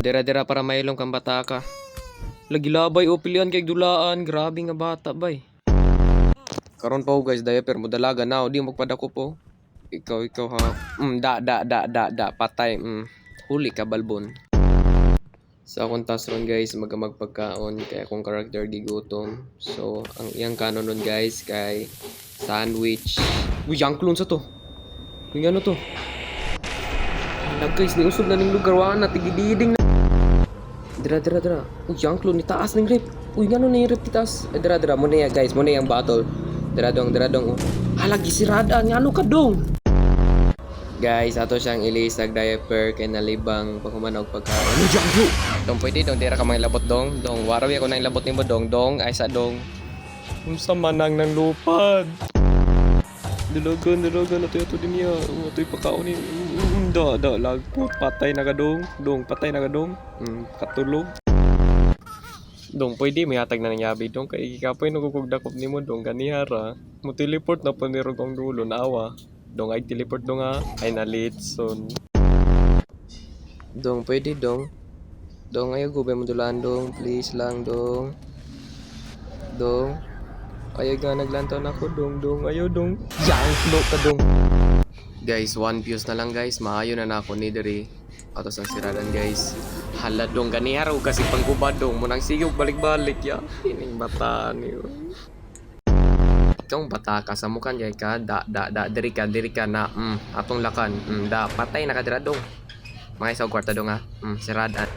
Dira-dira para mailong kang bata ka. Lagi labay o pilihan kay dulaan. Grabe nga bata bay. Karon pa guys, diaper mo dalaga na. Di magpadako po. Ikaw ha. Patay. Huli ka balbon. Sa akong task ron guys, magpagkaon kay akong character gigutom. So, ang iyang kanon nun guys kay sandwich. Uy, yung clone sa to. Uy, ano to? Hala guys, ni usog na ning lugar wa na tigididing na. Dira. Uy, yung clone ni taas ning rip. Uy, ngano na yung rip titas? Dira mo na yan guys, mo na yung battle. Dira dong. Oh. Hala gisirada, ngano ka dong? Guys, ato siyang ilisag diaper kay nalibang paghumanog pagkaon. Ano dyan bro? Dong pwede dong, dira ka mga labot dong. Dong, warawi ako nang labot nimo dong. Dong, ay sa dong. Unsa manang nang lupad. Dalagan ito din niya. Ito'y pagkaon ni. Lagpot. Patay na ka dong. Patay na ka dong. Katulog. Dong, pwede may hatag na nangyabi dong. Kay ikapoy nagugugdakop nimo dong. Ganihara. Mo teleport na panirog ang dulo. Naawa. Dong ay teleport dong ha. Ay nalitson. Dong, pwede dong. Dong, ayaw gubay mo dulaan dong. Please lang dong. Dong. Ayaw nga naglantaw na ako dong. Ayaw dong. Yang flow ka dong. Guys, 1 views na lang guys. Maayo na ako ni Dere. Atos ang siradan guys. Hala dong, ganiharaw kasi panggubad dong. Munang sigog balik-balik ya. Ining bata niyo. Itong bata ka sa mukan jay ka diri ka na atong lakan patay na kadira dong mga isaw kwarta dong ha siradan.